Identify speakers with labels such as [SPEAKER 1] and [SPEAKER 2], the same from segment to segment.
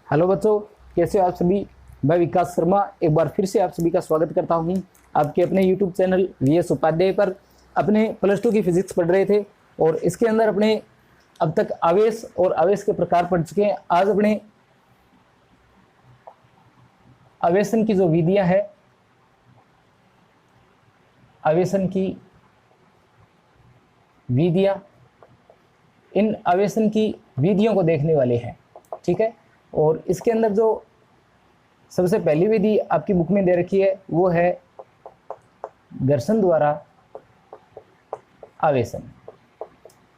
[SPEAKER 1] Hello बच्चों, कैसे हो आप सभी। मैं विकास शर्मा एक बार फिर से आप सभी का स्वागत करता हूं आपके अपने यूट्यूब चैनल वीएस उपाध्याय पर। अपने +2 की फिजिक्स पढ़ रहे थे और इसके अंदर अपने अब तक आवेश और आवेश के प्रकार पढ़ चुके हैं। आज अपने आवेशन की जो विधियां है, आवेशन की विधियां, इन आवेशन की विधियों को देखने वाले हैं। ठीक है, और इसके अंदर जो सबसे पहली विधि आपकी बुक में दे रखी है वो है घर्षण द्वारा आवेशन।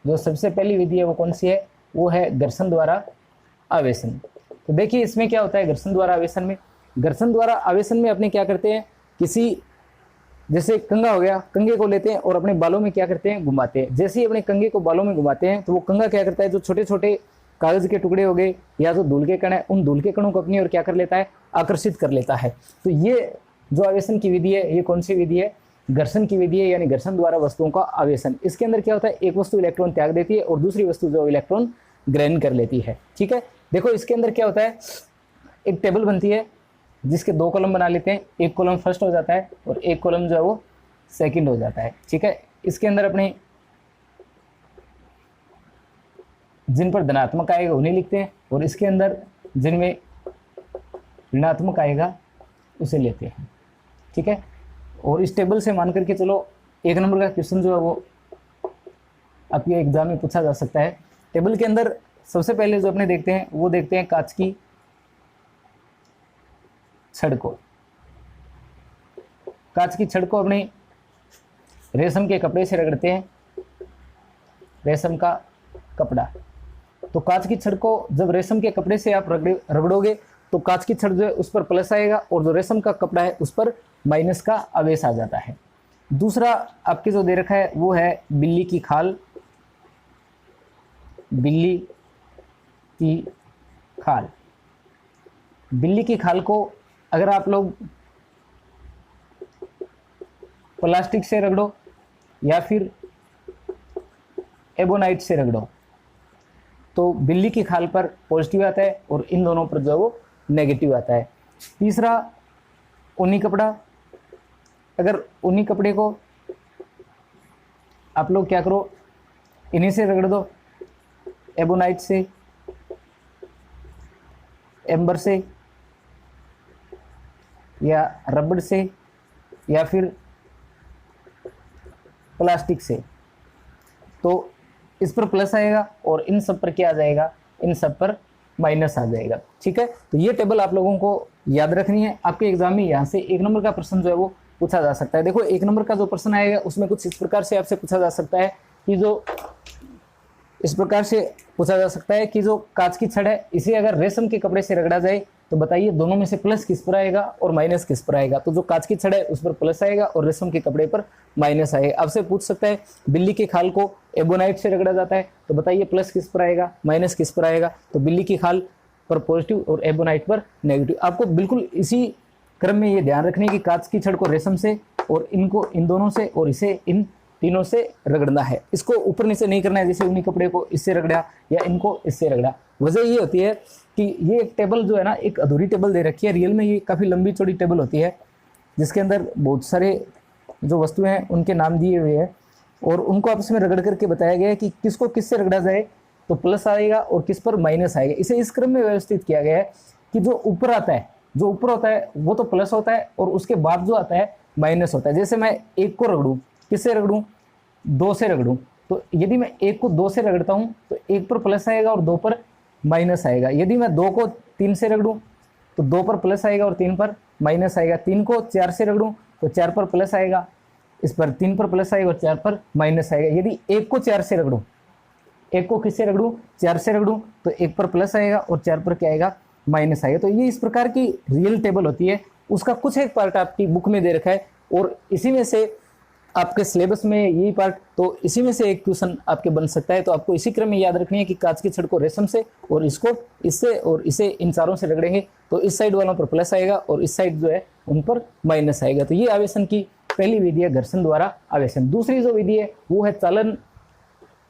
[SPEAKER 1] जो सबसे पहली विधि है वो कौन सी है? वो है घर्षण द्वारा आवेशन। तो देखिए इसमें क्या होता है घर्षण द्वारा आवेशन में। घर्षण द्वारा आवेशन में अपने क्या करते हैं, किसी जैसे कंघा हो गया, कंघे को लेते हैं और अपने बालों में क्या करते हैं, घुमाते हैं। जैसे ही अपने कंघे को बालों में घुमाते हैं तो वो कंघा क्या करता है, जो छोटे छोटे कागज के टुकड़े हो गए या जो धूल के कण है, उन धूल के कणों को अपनी ओर क्या कर लेता है, आकर्षित कर लेता है। तो ये जो आवेशन की विधि है, ये कौन सी विधि है? घर्षण की विधि है, यानी घर्षण द्वारा वस्तुओं का आवेशन। इसके अंदर क्या होता है, एक वस्तु इलेक्ट्रॉन त्याग देती है और दूसरी वस्तु जो इलेक्ट्रॉन ग्रहण कर लेती है। ठीक है, देखो इसके अंदर क्या होता है, एक टेबल बनती है जिसके 2 कॉलम बना लेते हैं। एक कॉलम फर्स्ट हो जाता है और एक कॉलम जो है वो सेकंड हो जाता है। ठीक है, इसके अंदर अपने जिन पर धनात्मक आएगा उन्हें लिखते हैं और इसके अंदर जिनमें ऋणात्मक आएगा उसे लेते हैं। ठीक है, और इस टेबल से मान करके चलो 1 नंबर का क्वेश्चन जो है वो आपके एग्जाम में पूछा जा सकता है। टेबल के अंदर सबसे पहले जो अपने देखते हैं वो देखते हैं कांच की छड़ को। कांच की छड़ को अपने रेशम के कपड़े से रगड़ते हैं, रेशम का कपड़ा। तो कांच की छड़ को जब रेशम के कपड़े से आप रगड़ोगे तो कांच की छड़ जो है उस पर प्लस आएगा और जो रेशम का कपड़ा है उस पर माइनस का आवेश आ जाता है। दूसरा आपके जो दे रखा है वो है बिल्ली की खाल। बिल्ली की खाल, बिल्ली की खाल को अगर आप लोग प्लास्टिक से रगड़ो या फिर एबोनाइट से रगड़ो तो बिल्ली की खाल पर पॉजिटिव आता है और इन दोनों पर जो है वो नेगेटिव आता है। तीसरा ऊनी कपड़ा, अगर ऊनी कपड़े को आप लोग क्या करो, इन्हीं से रगड़ दो, एबोनाइट से, एम्बर से या रबड़ से या फिर प्लास्टिक से, तो इस पर प्लस आएगा और इन सब पर क्या आ जाएगा, इन सब पर माइनस आ जाएगा। ठीक है, तो ये टेबल आप लोगों को याद रखनी है। आपके एग्जाम में यहाँ से 1 नंबर का प्रश्न जो है वो पूछा जा सकता है। देखो 1 नंबर का जो प्रश्न आएगा उसमें कुछ इस प्रकार से आपसे पूछा जा सकता है कि जो इस प्रकार से पूछा जा सकता है कि जो कांच की छड़ है इसे अगर रेशम के कपड़े से रगड़ा जाए तो बताइए दोनों में से प्लस किस पर आएगा और माइनस किस पर आएगा। तो जो कांच की छड़ है उस पर प्लस आएगा और रेशम के कपड़े पर माइनस आएगा। आपसे पूछ सकता है बिल्ली की खाल को एबोनाइट से रगड़ा जाता है तो बताइए प्लस किस पर आएगा, माइनस किस पर आएगा। तो बिल्ली की खाल पर पॉजिटिव और एबोनाइट पर नेगेटिव। आपको बिल्कुल इसी क्रम में ये ध्यान रखने की कांच की छड़ को रेशम से और इनको इन दोनों से और इसे इन तीनों से रगड़ना है। इसको ऊपर नीचे नहीं करना है, जैसे ऊनी कपड़े को इससे रगड़ा या इनको इससे रगड़ा। वजह ये होती है कि ये एक टेबल जो है ना, एक अधूरी टेबल दे रखी है। रियल में ये काफ़ी लंबी चौड़ी टेबल होती है जिसके अंदर बहुत सारे जो वस्तुएं हैं उनके नाम दिए हुए हैं और उनको आपस में रगड़ करके बताया गया है कि किसको किससे रगड़ा जाए तो प्लस आएगा और किस पर माइनस आएगा। इसे इस क्रम में व्यवस्थित किया गया है कि जो ऊपर आता है, जो ऊपर होता है वो तो प्लस होता है और उसके बाद जो आता है माइनस होता है। जैसे मैं 1 को रगड़ूँ, किससे रगड़ूँ, 2 से रगड़ूँ, तो यदि मैं 1 को 2 से रगड़ता हूँ तो 1 पर प्लस आएगा और 2 पर माइनस आएगा। यदि मैं 2 को 3 से रगड़ूँ तो 2 पर प्लस आएगा और 3 पर माइनस आएगा। 3 को 4 से रगड़ूँ तो 4 पर प्लस आएगा, इस पर 3 पर प्लस आएगा और 4 पर माइनस आएगा। यदि 1 को 4 से रगड़ूँ, 1 को किससे रगड़ूँ, 4 से रगड़ूँ तो 1 पर प्लस आएगा और 4 पर क्या आएगा, माइनस आएगा। तो ये इस प्रकार की रियल टेबल होती है। उसका कुछ एक पार्ट आपकी बुक में दे रखा है और इसी में से आपके सिलेबस में यही पार्ट, तो इसी में से एक क्वेश्चन आपके बन सकता है। तो आपको इसी क्रम में याद रखनी है कि कांच की छड़ को रेशम से और इसको इससे और इसे इन चारों से रगड़ेंगे तो इस साइड वालों पर प्लस आएगा और इस साइड जो है उन पर माइनस आएगा। तो ये आवेशन की पहली विधि है, घर्षण द्वारा आवेशन। दूसरी जो विधि है वो है चालन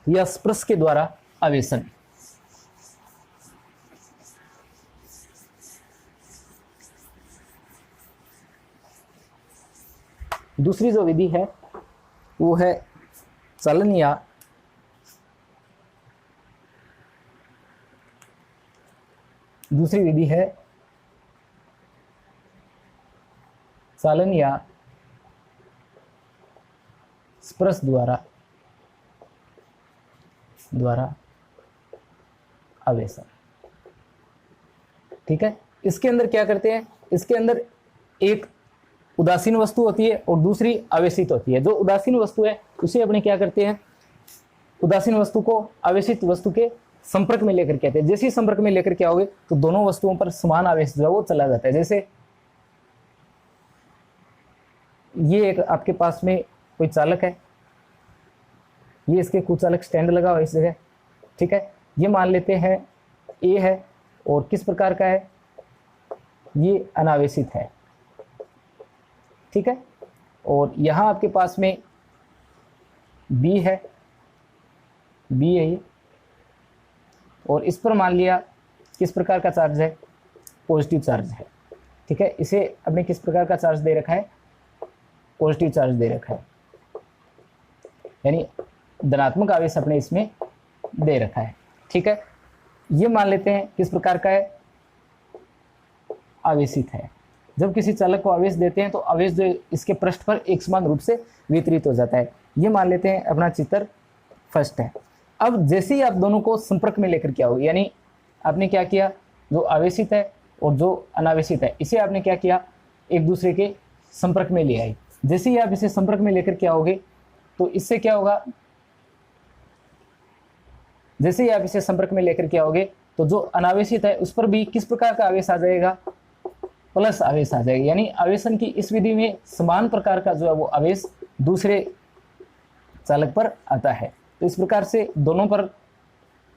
[SPEAKER 1] या स्पर्श के द्वारा आवेशन। दूसरी जो विधि है वो है चालन या दूसरी विधि है चालन या स्पर्श द्वारा आवेशन। ठीक है, इसके अंदर क्या करते हैं, इसके अंदर एक उदासीन वस्तु होती है और दूसरी आवेशित होती है। जो उदासीन वस्तु है उसे अपने क्या करते हैं, उदासीन वस्तु को आवेशित वस्तु के संपर्क में लेकर के आते हैं। जैसे ही संपर्क में लेकर के आओगे तो दोनों वस्तुओं पर समान आवेश जो है वो चला जाता है। जैसे ये एक आपके पास में कोई चालक है, ये इसके कुचालक स्टैंड लगा हुआ इस जगह। ठीक है, ये मान लेते हैं ए है और किस प्रकार का है, ये अनावेशित है। ठीक है, और यहाँ आपके पास में बी है, बी है ये, और इस पर मान लिया किस प्रकार का चार्ज है, पॉजिटिव चार्ज है। ठीक है, इसे अपने किस प्रकार का चार्ज दे रखा है, पॉजिटिव चार्ज दे रखा है, यानी धनात्मक आवेश अपने इसमें दे रखा है। ठीक है, ये मान लेते हैं किस प्रकार का है, आवेशित है। जब किसी चालक को आवेश देते हैं तो आवेश जो इसके पृष्ठ पर एक समान रूप से वितरित हो जाता है। ये मान लेते हैं अपना चित्र फर्स्ट है। अब जैसे ही आप दोनों को संपर्क में लेकर के आओगे, यानी आपने क्या किया, जो आवेशित है और जो अनावेशित है इसे आपने क्या किया, एक दूसरे के संपर्क में ले आए। जैसे ही आप इसे संपर्क में लेकर के आओगे तो इससे क्या होगा, जैसे ही आप इसे संपर्क में लेकर के आओगे तो जो अनावेशित है उस पर भी किस प्रकार का आवेश आ जाएगा, प्लस आवेश आ जाएगा। यानी आवेशन की इस विधि में समान प्रकार का जो है वो आवेश दूसरे चालक पर आता है। तो इस प्रकार से दोनों पर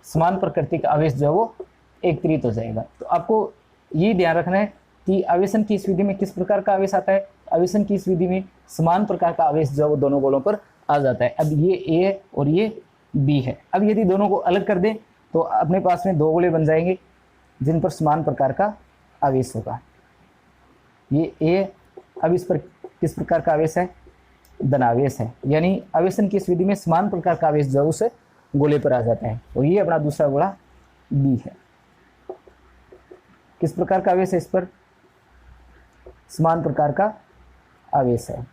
[SPEAKER 1] समान प्रकृति का आवेश जो है वो एकत्रित हो जाएगा। तो आपको ये ध्यान रखना है कि आवेशन की इस विधि में किस प्रकार का आवेश आता है, आवेशन की इस विधि में समान प्रकार का आवेश जो है वो दोनों गोलों पर आ जाता है। अब ये ए है और ये बी है। अब यदि दोनों को अलग कर दें तो अपने पास में दो गोले बन जाएंगे जिन पर समान प्रकार का आवेश होगा। ये ए, अब इस पर किस प्रकार का आवेश है, धनावेश है, यानी आवेशन की इस विधि में समान प्रकार का आवेश जो उस गोले पर आ जाता है। और ये अपना दूसरा गोला बी है, किस प्रकार का आवेश है, इस पर समान प्रकार का आवेश है।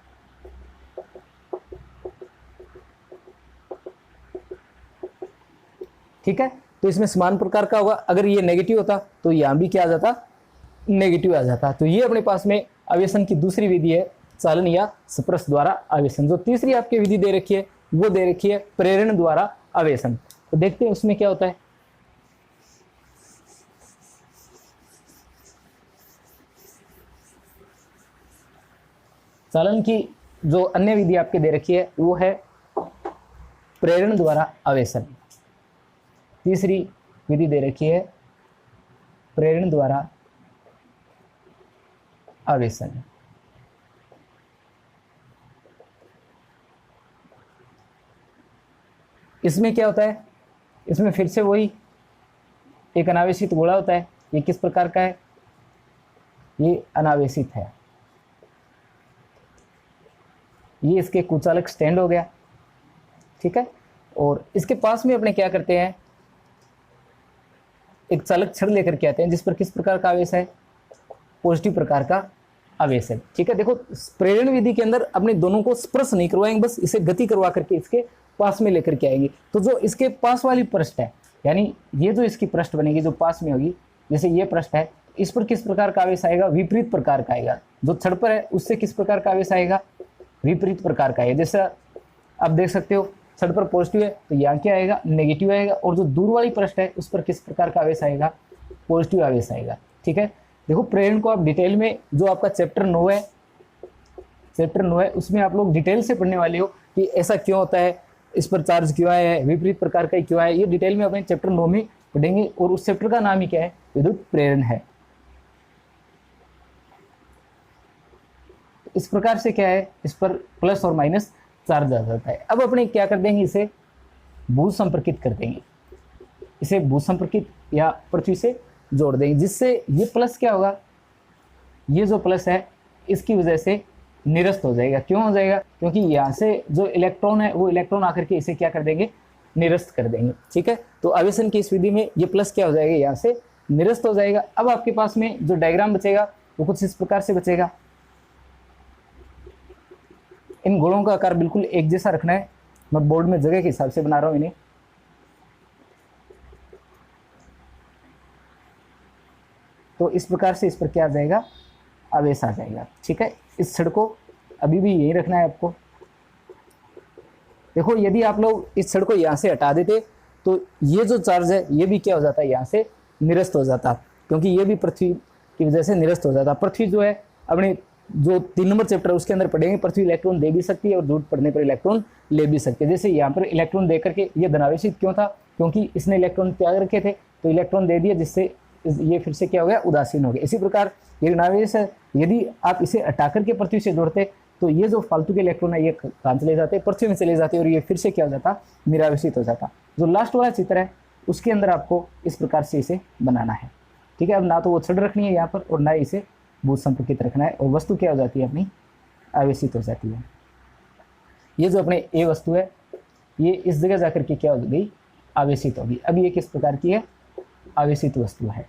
[SPEAKER 1] ठीक है, तो इसमें समान प्रकार का होगा। अगर ये नेगेटिव होता तो यहां भी क्या आ जाता, नेगेटिव आ जाता। तो ये अपने पास में आवेशन की दूसरी विधि है चालन या स्पर्श द्वारा आवेशन। जो तीसरी आपकी विधि दे रखी है वो दे रखी है प्रेरण द्वारा आवेशन। तो देखते हैं उसमें क्या होता है। चालन की जो अन्य विधि आपके दे रखी है वो है प्रेरण द्वारा आवेशन। तीसरी विधि दे रखी है प्रेरण द्वारा आवेशन। इसमें क्या होता है, इसमें फिर से वही एक अनावेशित गोला होता है। ये किस प्रकार का है, ये अनावेशित है। ये इसके कुचालक स्टैंड हो गया। ठीक है, और इसके पास में अपने क्या करते हैं, एक चालक छड़ लेकर के आते हैं जिस पर किस प्रकार का आवेश है, पॉजिटिव प्रकार का आवेश है। ठीक है, देखो प्रेरण विधि के अंदर अपने दोनों को स्पर्श नहीं करवाएंगे, बस इसे गति करवा करके इसके पास में लेकर के आएंगे। तो जो इसके पास वाली पृष्ठ है, यानी ये जो इसकी पृष्ठ बनेगी जो पास में होगी, जैसे ये पृष्ठ है, इस पर किस प्रकार का आवेश आएगा, विपरीत प्रकार का आएगा। जो छड़ पर है उससे किस प्रकार का आवेश आएगा, विपरीत प्रकार का है। जैसे आप देख सकते हो छड़ पर पॉजिटिव है तो यहाँ क्या आएगा, नेगेटिव आएगा। और जो दूर वाली पृष्ठ है उस पर किस प्रकार का आवेश आएगा, पॉजिटिव आवेश आएगा। ठीक है, देखो प्रेरण को आप डिटेल में, जो आपका चैप्टर 9 है, चैप्टर 9 है उसमें आप लोग डिटेल से पढ़ने वाले हो कि ऐसा क्यों होता है, इस पर चार्ज क्यों आया है, विपरीत प्रकार का क्यों आया है। ये डिटेल में अपने चैप्टर 9 में पढ़ेंगे। और उस चैप्टर का नाम ही क्या है, विद्युत प्रेरण है। इस प्रकार से क्या है, इस पर प्लस और माइनस चार्ज आ जाता है। अब अपने क्या कर देंगे, इसे भू संपर्कित कर देंगे, इसे भू संपर्कित या पृथ्वी से जोड़ देंगे, जिससे ये प्लस क्या होगा, ये जो प्लस है इसकी वजह से निरस्त हो जाएगा। क्यों हो जाएगा? क्योंकि यहाँ से जो इलेक्ट्रॉन है वो इलेक्ट्रॉन आकर के इसे क्या कर देंगे, निरस्त कर देंगे। ठीक है, तो आवेशन की इस विधि में ये प्लस क्या हो जाएगा, यहाँ से निरस्त हो जाएगा। अब आपके पास में जो डायग्राम बचेगा वो कुछ इस प्रकार से बचेगा। इन गोलों का आकार बिल्कुल एक जैसा रखना है, मैं बोर्ड में जगह के हिसाब से बना रहा हूं इन्हें। तो इस प्रकार से इस पर क्या आ जाएगा, आवेश आ जाएगा। ठीक है, इस छड़ को अभी भी यही रखना है आपको। देखो यदि आप लोग इस छड़ को यहाँ से हटा देते तो ये जो चार्ज है ये भी क्या हो जाता है, यहाँ से निरस्त हो जाता, क्योंकि ये भी पृथ्वी की वजह से निरस्त हो जाता। पृथ्वी जो है अपने जो 3 नंबर चैप्टर उसके अंदर पढ़ेंगे, पृथ्वी इलेक्ट्रॉन दे भी सकती है और जरूरत पड़ने पर इलेक्ट्रॉन ले भी सकती है। जैसे यहाँ पर इलेक्ट्रॉन दे करके ये धनावेशित क्यों था, क्योंकि इसने इलेक्ट्रॉन त्याग रखे थे तो इलेक्ट्रॉन दे दिया, जिससे ये फिर से क्या हो गया, उदासीन हो गया। इसी प्रकार ये ऋणावेश है, यदि आप इसे हटा करके पृथ्वी से जोड़ते तो ये जो फालतू के इलेक्ट्रॉन है ये कहाँ चले जाते, पृथ्वी में चले जाते और ये फिर से क्या हो जाता, निरावेशित हो जाता। जो लास्ट वाला चित्र है उसके अंदर आपको इस प्रकार से इसे बनाना है। ठीक है, अब ना तो वो छड़ रखनी है यहाँ पर और ना इसे भूत संपर्कित रखना है, और वस्तु क्या हो जाती है, अपनी आवेशित हो जाती है। ये जो अपने ए वस्तु है ये इस जगह जाकर के क्या हो गई, आवेशित होगी। अब ये किस प्रकार की है, आवेशित वस्तु है।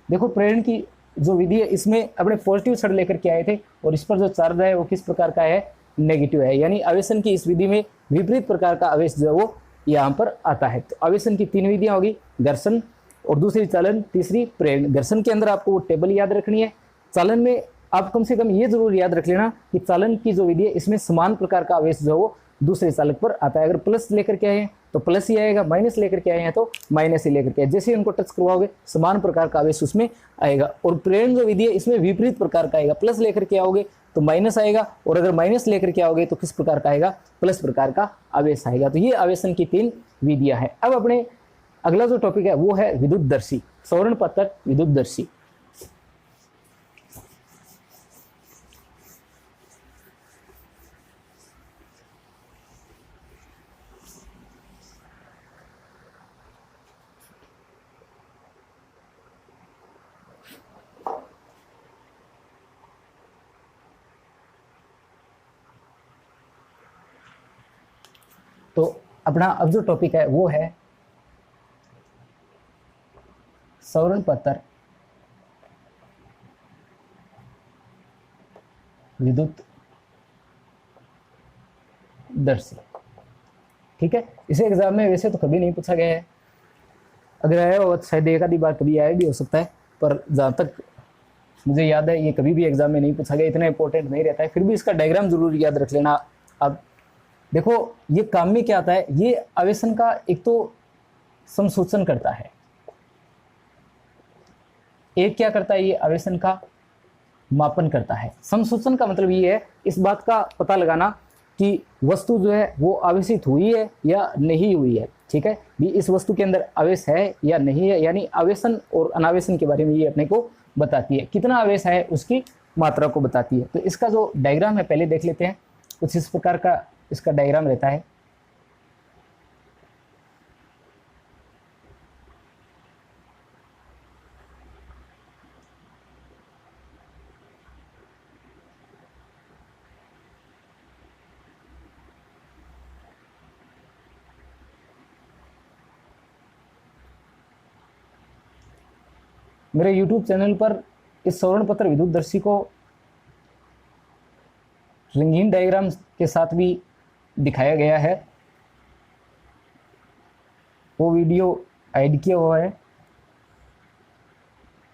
[SPEAKER 1] देखो प्रेरण की जो विधि है इसमें अपने पॉजिटिव छड़ लेकर के आए थे और इस पर जो चार्ज है वो किस प्रकार का है, नेगेटिव है। यानी आवेशन की इस विधि में विपरीत प्रकार का आवेश जो है वो यहाँ पर आता है। तो आवेशन की 3 विधियां होगी, घर्षण और दूसरी चालन, तीसरी प्रेरण। घर्षण के अंदर आपको वो टेबल याद रखनी है। चालन में आप कम से कम ये जरूर याद रख लेना कि चालन की जो विधि है इसमें समान प्रकार का आवेश जो है वो दूसरे चालक पर आता है। अगर प्लस लेकर के आए हैं तो प्लस ही आएगा, माइनस लेकर के आए हैं तो माइनस ही लेकर के आए। जैसे उनको टच करवाओगे समान प्रकार का आवेश उसमें आएगा। और प्रेरण जो विधि है इसमें विपरीत प्रकार का आएगा, प्लस लेकर के आओगे तो माइनस आएगा, और अगर माइनस लेकर के आओगे तो किस प्रकार का आएगा, प्लस प्रकार का आवेश आएगा। तो ये आवेशन की 3 विधियां हैं। अब अपने अगला जो टॉपिक है वो है विद्युतदर्शी, सौरण पत्थर विद्युतदर्शी। तो अपना अब जो टॉपिक है वो है सौरण पत्थर विद्युत दर्शी। ठीक है, इसे एग्जाम में वैसे तो कभी नहीं पूछा गया है, अगर आया हो शायद एक आधी बार कभी आया भी हो सकता है, पर जहाँ तक मुझे याद है ये कभी भी एग्जाम में नहीं पूछा गया, इतना इंपॉर्टेंट नहीं रहता है। फिर भी इसका डायग्राम जरूर याद रख लेना। अब देखो ये काम में क्या आता है, ये आवेशन का एक तो समसूचन करता है, एक क्या करता है, ये आवेशन का मापन करता है। समसूचन का मतलब ये है इस बात का पता लगाना कि वस्तु जो है वो आवेशित हुई है या नहीं हुई है। ठीक है, भी इस वस्तु के अंदर आवेश है या नहीं है, यानी आवेशन और अनावेशन के बारे में ये अपने को बताती है। कितना आवेश है उसकी मात्रा को बताती है। तो इसका जो डायग्राम है पहले देख लेते हैं। कुछ इस प्रकार का इसका डायग्राम रहता है। मेरे YouTube चैनल पर इस सौरण पत्र विद्युतदर्शी को रंगीन डायग्राम के साथ भी दिखाया गया है, वो वीडियो ऐड किया हुआ है,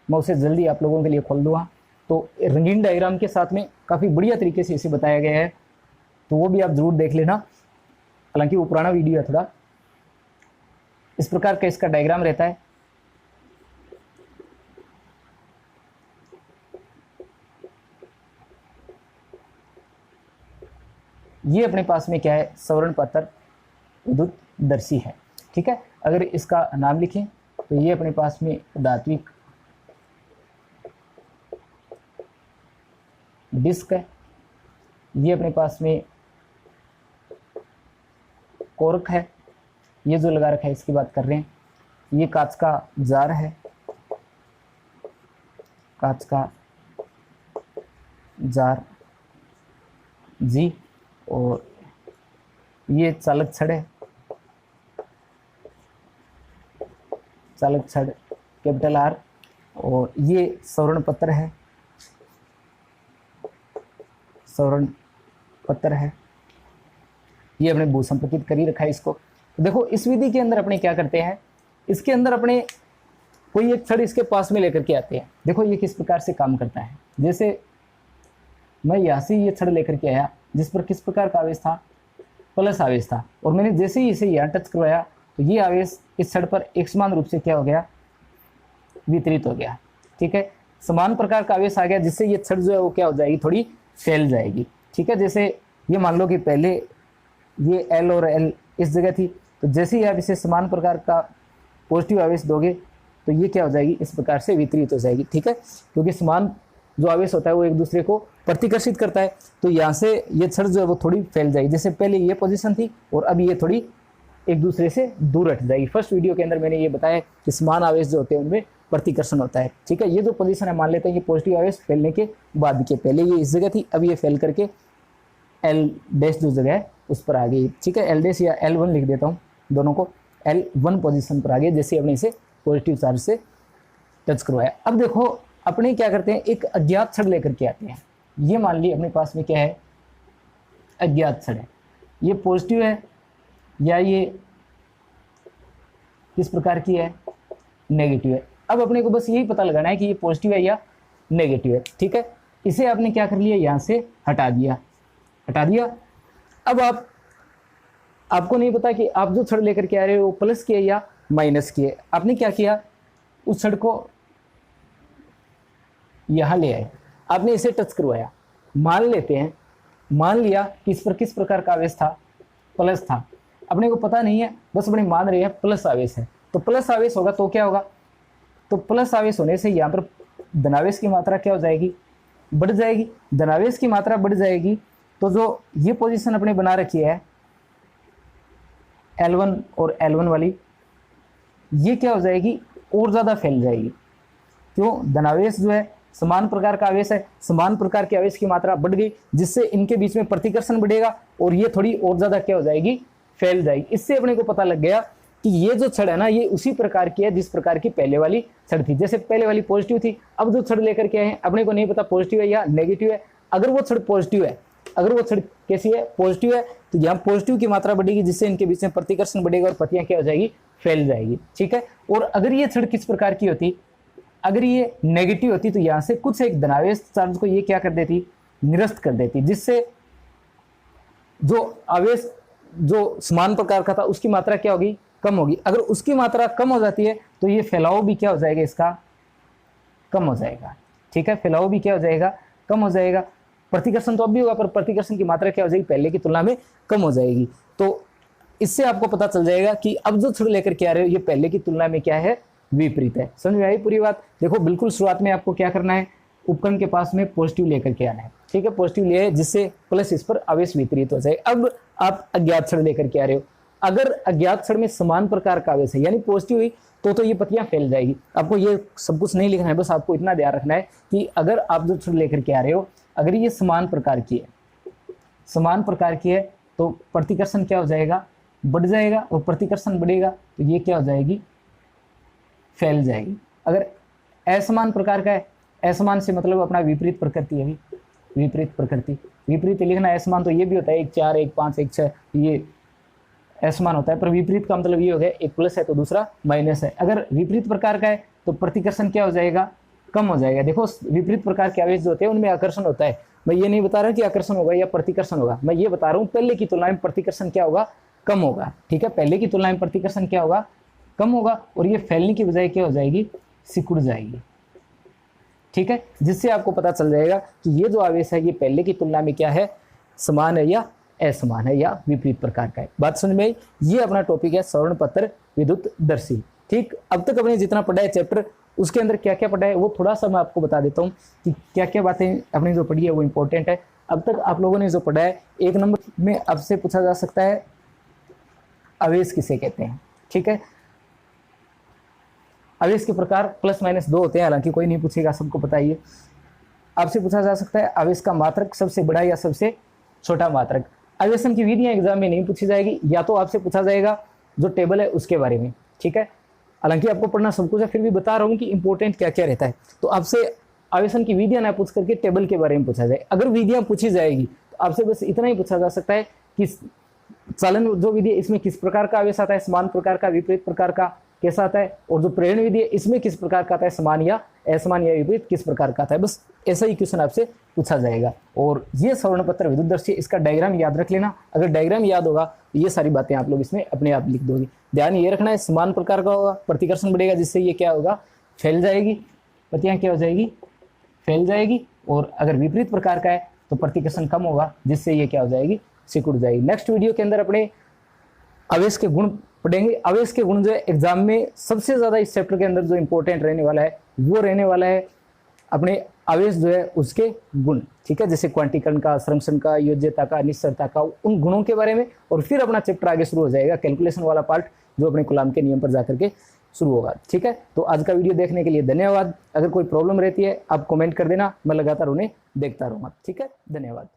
[SPEAKER 1] मैं उसे जल्दी आप लोगों के लिए खोल दूंगा। तो रंगीन डायग्राम के साथ में काफ़ी बढ़िया तरीके से इसे बताया गया है, तो वो भी आप जरूर देख लेना। हालांकि वो पुराना वीडियो है थोड़ा। इस प्रकार का इसका डायग्राम रहता है। ये अपने पास में क्या है, सौरण पत्थर विद्युतदर्शी है। ठीक है, अगर इसका नाम लिखें तो ये अपने पास में धात्विक डिस्क है, ये अपने पास में कोर्क है, ये जो लगा रखा है इसकी बात कर रहे हैं। ये कांच का जार है, कांच का जार, G, और ये चालक छड़ है, चालक छड़ कैपिटल R, और ये सवर्ण पत्र है, सवर्ण पत्र है। ये अपने भू संपर्कित कर ही रखा है इसको। देखो इस विधि के अंदर अपने क्या करते हैं, इसके अंदर अपने कोई एक छड़ इसके पास में लेकर के आते हैं। देखो ये किस प्रकार से काम करता है। जैसे मैं यहाँ से ये छड़ लेकर के आया जिस पर किस प्रकार का आवेश था, प्लस आवेश था, और मैंने जैसे ही इसे यहाँ टच करवाया तो ये आवेश इस छड़ पर एक समान रूप से क्या हो गया, वितरित हो गया। ठीक है, समान प्रकार का आवेश आ गया जिससे ये छड़ जो है वो क्या हो जाएगी, थोड़ी फैल जाएगी। ठीक है, जैसे ये मान लो कि पहले ये L और L इस जगह थी, तो जैसे ही आप इसे समान प्रकार का पॉजिटिव आवेश दोगे तो ये क्या हो जाएगी, इस प्रकार से वितरित हो जाएगी। ठीक है, क्योंकि समान जो आवेश होता है वो एक दूसरे को प्रतिकर्षित करता है, तो यहाँ से ये छड़ जो है वो थोड़ी फैल जाएगी। जैसे पहले ये पोजीशन थी और अब ये थोड़ी एक दूसरे से दूर हट जाएगी। फर्स्ट वीडियो के अंदर मैंने ये बताया कि समान आवेश जो होते हैं उनमें प्रतिकर्षण होता है। ठीक है, ये जो पोजीशन है मान लेते हैं ये पॉजिटिव आवेश फैलने के बाद के, पहले ये इस जगह थी, अब ये फैल करके L डैश जो जगह है उस पर आ गई। ठीक है, L डैश या L1 लिख देता हूँ, दोनों को L1 पोजीशन पर आ गई जैसे अपने इसे पॉजिटिव चार्ज से टच करवाया। अब देखो अपने क्या करते हैं, एक अज्ञात छड़ लेकर के आते हैं। ये मान ली अपने पास में क्या है, अज्ञात छड़ है, ये पॉजिटिव है या ये किस प्रकार की है, नेगेटिव है। अब अपने को बस यही पता लगाना है कि ये पॉजिटिव है या नेगेटिव है। ठीक है, इसे आपने क्या कर लिया, यहाँ से हटा दिया, हटा दिया। अब आपको नहीं पता कि आप जो छड़ लेकर के आ रहे हो वो प्लस की है या माइनस की है। आपने क्या किया, उस छड़ को यहाँ ले आए, आपने इसे टच करवाया। मान लेते हैं, मान लिया कि इस पर किस प्रकार का आवेश था, प्लस था। अपने को पता नहीं है, बस अपने मान रहे हैं प्लस आवेश है, तो प्लस आवेश होगा तो क्या होगा, तो प्लस आवेश होने से यहाँ पर धनावेश की मात्रा क्या हो जाएगी, बढ़ जाएगी। धनावेश की मात्रा बढ़ जाएगी तो जो ये पोजीशन अपने बना रखी है L1 और L1 वाली, ये क्या हो जाएगी, और ज़्यादा फैल जाएगी। क्यों, धनावेश जो है समान प्रकार का आवेश है, समान प्रकार के आवेश की मात्रा बढ़ गई जिससे इनके बीच में प्रतिकर्षण बढ़ेगा और ये थोड़ी और ज़्यादा क्या हो जाएगी, फैल जाएगी। इससे अपने को पता लग गया कि ये जो छड़ है ना ये उसी प्रकार की है जिस प्रकार की पहले वाली छड़ थी। जैसे पहले वाली पॉजिटिव थी, अब जो छड़ लेकर के आए हैं अपने को नहीं पता पॉजिटिव है या नेगेटिव है। अगर वो छड़ पॉजिटिव है, अगर वो छड़ कैसी है, पॉजिटिव है, तो यहाँ पॉजिटिव की मात्रा बढ़ेगी जिससे इनके बीच में प्रतिकर्षण बढ़ेगा और पत्तियां क्या हो जाएगी, फैल जाएगी। ठीक है, और अगर ये छड़ किस प्रकार की होती, अगर ये नेगेटिव होती तो यहाँ से कुछ एक धनावेश चार्ज को ये क्या कर देती, निरस्त कर देती, जिससे जो आवेश जो समान प्रकार का था उसकी मात्रा क्या होगी, कम होगी। अगर उसकी मात्रा कम हो जाती है तो ये फैलाव भी क्या हो जाएगा, इसका कम हो जाएगा। ठीक है, फैलाव भी क्या हो जाएगा, कम हो जाएगा। प्रतिकर्षण तो अब भी होगा पर प्रतिकर्षण की मात्रा क्या हो जाएगी, पहले की तुलना में कम हो जाएगी। तो इससे आपको पता चल जाएगा कि अब जो छड़ लेकर के आ रहे हो ये पहले की तुलना में क्या है, विपरीत है। समझ में आई पूरी बात। देखो बिल्कुल शुरुआत में आपको क्या करना है, उपकरण के पास में पॉजिटिव लेकर के आना है। ठीक है, पॉजिटिव ले आए जिससे प्लस इस पर आवेश वितरित हो जाए। अब आप अज्ञात छड़ लेकर के आ रहे हो, अगर अज्ञात छड़ में समान प्रकार का आवेश है यानी पॉजिटिव हुई तो ये पत्तियां फैल जाएगी। आपको ये सब कुछ नहीं लिखना है, बस आपको इतना ध्यान रखना है कि अगर आप जो छड़ लेकर के आ रहे हो अगर ये समान प्रकार की है, समान प्रकार की है तो प्रतिकर्षण क्या हो जाएगा, बढ़ जाएगा, और प्रतिकर्षण बढ़ेगा तो ये क्या हो जाएगी, फैल जाएगी। अगर असमान प्रकार का है, असमान से मतलब अपना विपरीत प्रकृति है, विपरीत प्रकृति, विपरीत लिखना असमान तो ये भी होता है 1 4 1 5 1 6, ये असमान होता है, पर विपरीत का मतलब ये हो गया एक प्लस है तो दूसरा माइनस है। अगर विपरीत प्रकार का है तो प्रतिकर्षण क्या हो जाएगा, कम हो जाएगा। देखो विपरीत प्रकार के आवेश जो होते हैं उनमें आकर्षण होता है। मैं ये नहीं बता रहा कि आकर्षण होगा या प्रतिकर्षण होगा, मैं ये बता रहा हूँ पहले की तुलना में प्रतिकर्षण क्या होगा, कम होगा। ठीक है, पहले की तुलना में प्रतिकर्षण क्या होगा, कम होगा, और ये फैलने की बजाय क्या हो जाएगी, सिकुड़ जाएगी। ठीक है, जिससे आपको पता चल जाएगा कि ये जो आवेश है ये पहले की तुलना में क्या है, समान है या असमान है या विपरीत प्रकार का है। बात समझ में आई। ये अपना टॉपिक है सवर्ण पत्र विद्युत दर्शी। ठीक, अब तक अपने जितना पढ़ा है चैप्टर उसके अंदर क्या क्या पढ़ा है वो थोड़ा सा मैं आपको बता देता हूँ कि क्या क्या बातें अपनी जो पढ़ी है वो इंपॉर्टेंट है। अब तक आप लोगों ने जो पढ़ा है, 1 नंबर में आपसे पूछा जा सकता है आवेश किसे कहते हैं। ठीक है, आवेश के प्रकार प्लस माइनस 2 होते हैं, हालांकि कोई नहीं पूछेगा, सबको पता ही है। आपसे पूछा जा सकता है आवेश का मात्रक सबसे बड़ा या सबसे छोटा मात्रक। आवेशन की विधियां एग्जाम में नहीं पूछी जाएगी, या तो आपसे पूछा जाएगा जो टेबल है उसके बारे में, ठीक है। हालांकि आपको पढ़ना सब कुछ है, फिर भी बता रहा हूँ कि इंपॉर्टेंट क्या क्या रहता है। तो आपसे आवेशन की विधियां ना पूछ करके टेबल के बारे में पूछा जाए। अगर विधियां पूछी जाएगी तो आपसे बस इतना ही पूछा जा सकता है कि चालन जो विधि है इसमें किस प्रकार का आवेश आता है, समान प्रकार का, विपरीत प्रकार का कैसा आता है, और जो प्रेरण विधि है इसमें किस प्रकार का आता है, समान या असमान या विपरीत किस प्रकार का आता है। बस ऐसा ही क्वेश्चन आपसे पूछा जाएगा। और ये स्वर्ण पत्र विद्युतदर्शी, इसका डायग्राम याद रख लेना। अगर डायग्राम याद होगा तो ये सारी बातें आप लोग इसमें अपने आप लिख दोगे। ध्यान ये रखना है, समान प्रकार का होगा, प्रतिकर्षण बढ़ेगा जिससे ये क्या होगा, फैल जाएगी, पत्तियां क्या हो जाएगी, फैल जाएगी। और अगर विपरीत प्रकार का है तो प्रतिकर्षण कम होगा जिससे ये क्या हो जाएगी, सिकुड़ जाएगी। नेक्स्ट वीडियो के अंदर अपने आवेश के गुण पढ़ेंगे। आवेश के गुण जो है एग्जाम में सबसे ज्यादा इस चैप्टर के अंदर जो इंपॉर्टेंट रहने वाला है वो रहने वाला है अपने आवेश जो है उसके गुण, ठीक है। जैसे क्वांटीकरण का, संरक्षण का, योज्यता का, निश्चरता का, उन गुणों के बारे में। और फिर अपना चैप्टर आगे शुरू हो जाएगा कैलकुलेशन वाला पार्ट, जो अपने कूलाम के नियम पर जाकर के शुरू होगा, ठीक है। तो आज का वीडियो देखने के लिए धन्यवाद। अगर कोई प्रॉब्लम रहती है आप कमेंट कर देना, मैं लगातार उन्हें देखता रहूँगा, ठीक है। धन्यवाद।